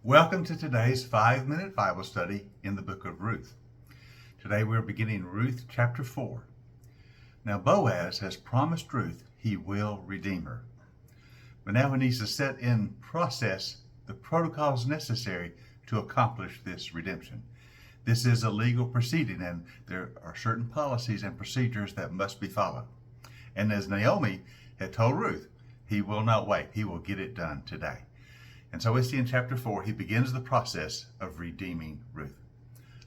Welcome to today's 5-minute Bible study in the book of Ruth. Today we're beginning Ruth chapter 4. Now Boaz has promised Ruth he will redeem her. But now he needs to set in process the protocols necessary to accomplish this redemption. This is a legal proceeding and there are certain policies and procedures that must be followed. And as Naomi had told Ruth, he will not wait. He will get it done today. And so we see in chapter 4, he begins the process of redeeming Ruth.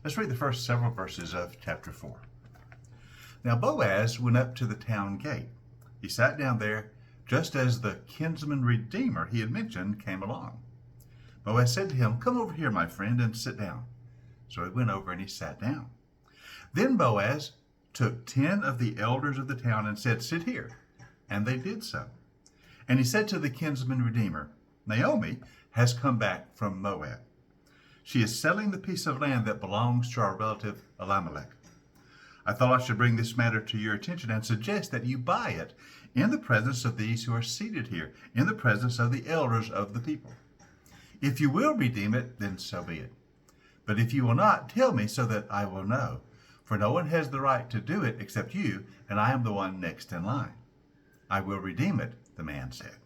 Let's read the first several verses of chapter 4. Now Boaz went up to the town gate. He sat down there just as the kinsman redeemer he had mentioned came along. Boaz said to him, "Come over here, my friend, and sit down." So he went over and he sat down. Then Boaz took 10 of the elders of the town and said, "Sit here." And they did so. And he said to the kinsman redeemer, "Naomi has come back from Moab. She is selling the piece of land that belongs to our relative Elimelech. I thought I should bring this matter to your attention and suggest that you buy it in the presence of these who are seated here, in the presence of the elders of the people. If you will redeem it, then so be it. But if you will not, tell me so that I will know. For no one has the right to do it except you, and I am the one next in line." "I will redeem it," the man said.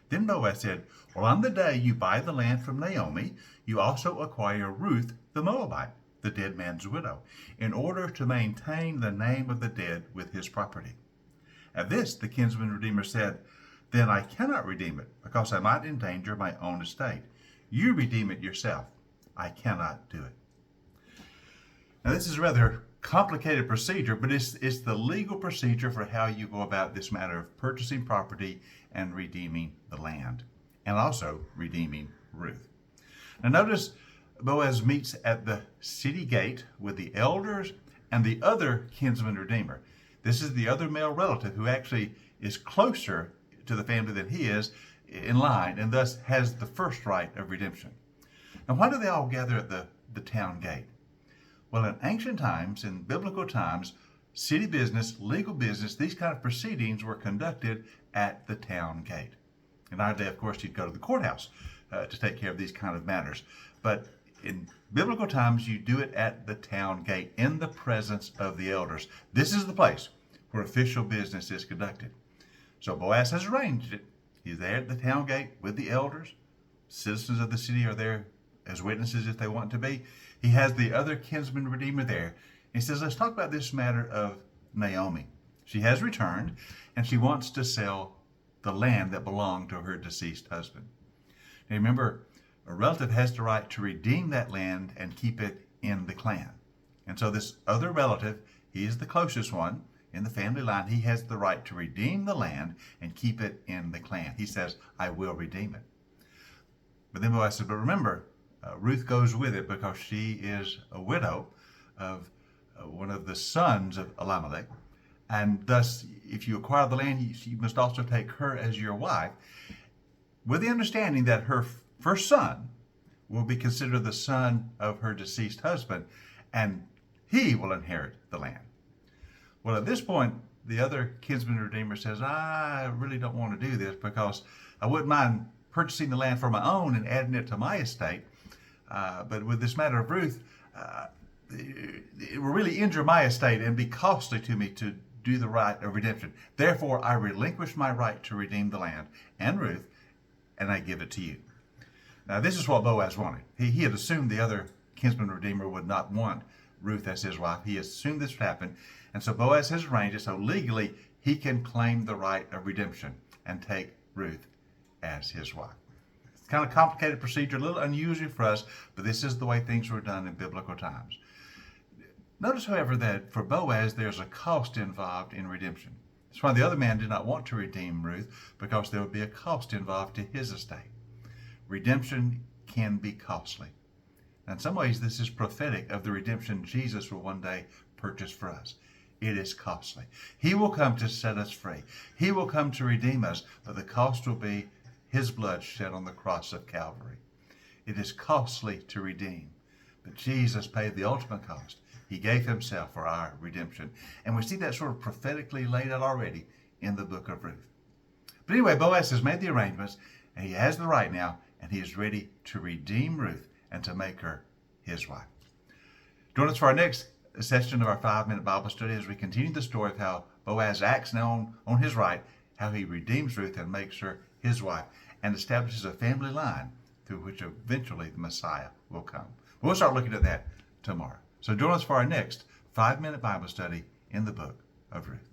Then Boaz said, "Well, on the day you buy the land from Naomi, you also acquire Ruth the Moabite, the dead man's widow, in order to maintain the name of the dead with his property." At this, the kinsman redeemer said, "Then I cannot redeem it, because I might endanger my own estate. You redeem it yourself. I cannot do it." Now, this is a rather complicated procedure, but it's the legal procedure for how you go about this matter of purchasing property and redeeming the land, and also redeeming Ruth. Now notice Boaz meets at the city gate with the elders and the other kinsman redeemer. This is the other male relative who actually is closer to the family than he is in line, and thus has the first right of redemption. Now why do they all gather at the town gate? Well, in ancient times, in biblical times, city business, legal business, these kind of proceedings were conducted at the town gate. In our day, of course, you'd go to the courthouse to take care of these kind of matters. But in biblical times, you do it at the town gate in the presence of the elders. This is the place where official business is conducted. So Boaz has arranged it. He's there at the town gate with the elders. Citizens of the city are there as witnesses if they want to be. He has the other kinsman redeemer there. He says, let's talk about this matter of Naomi. She has returned and she wants to sell the land that belonged to her deceased husband. Now remember, a relative has the right to redeem that land and keep it in the clan. And so this other relative, he is the closest one in the family line. He has the right to redeem the land and keep it in the clan. He says, "I will redeem it." But then Boaz said, but remember, Ruth goes with it because she is a widow of one of the sons of Elimelech. And thus, if you acquire the land, you must also take her as your wife, with the understanding that her first son will be considered the son of her deceased husband, and he will inherit the land. Well, at this point, the other kinsman redeemer says, I really don't want to do this because I wouldn't mind purchasing the land for my own and adding it to my estate. But with this matter of Ruth, it will really injure my estate and be costly to me to do the right of redemption. Therefore, I relinquish my right to redeem the land and Ruth, and I give it to you. Now, this is what Boaz wanted. He had assumed the other kinsman redeemer would not want Ruth as his wife. He assumed this would happen. And so Boaz has arranged it so legally he can claim the right of redemption and take Ruth as his wife. Kind of complicated procedure, a little unusual for us, but this is the way things were done in biblical times. Notice, however, that for Boaz, there's a cost involved in redemption. That's why the other man did not want to redeem Ruth, because there would be a cost involved to his estate. Redemption can be costly. In some ways, this is prophetic of the redemption Jesus will one day purchase for us. It is costly. He will come to set us free. He will come to redeem us, but the cost will be his blood shed on the cross of Calvary. It is costly to redeem, but Jesus paid the ultimate cost. He gave himself for our redemption. And we see that sort of prophetically laid out already in the book of Ruth. But anyway, Boaz has made the arrangements, and he has the right now, and he is ready to redeem Ruth and to make her his wife. Join us for our next session of our 5-minute Bible study as we continue the story of how Boaz acts now on his right, how he redeems Ruth and makes her his wife, and establishes a family line through which eventually the Messiah will come. We'll start looking at that tomorrow. So join us for our next 5-minute Bible study in the book of Ruth.